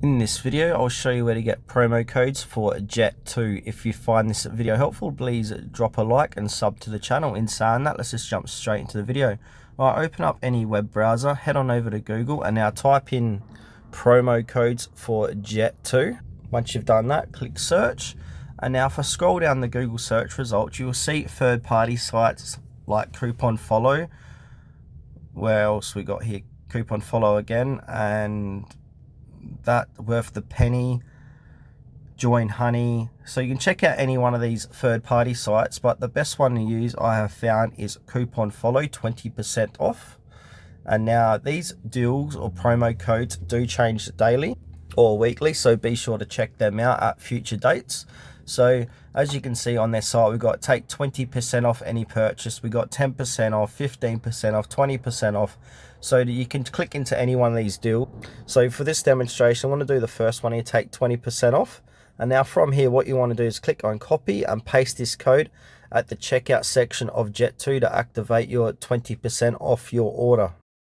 In this video, I'll show you where to get promo codes for Jet2. If you find this video helpful, please drop a like and sub to the channel. In saying that, let's just jump straight into the video. Alright, open up any web browser, head on over to Google, and now type in promo codes for Jet2. Once you've done that, click search. And now if I scroll down the Google search results, you will see third-party sites like Coupon Follow. Where else we got here? Coupon Follow again, and that worth the penny, Join Honey. So you can check out any one of these third-party sites, but the best one to use I have found is Coupon Follow, 20% off. And now these deals or promo codes do change daily or weekly, so be sure to check them out at future dates. So as you can see on their site, we've got take 20% off any purchase, we got 10% off, 15% off, 20% off, so that you can click into any one of these deals. So for this demonstration, I want to do the first one here, take 20% off. And now from here, what you want to do is click on copy and paste this code at the checkout section of Jet2 to activate your 20% off your order.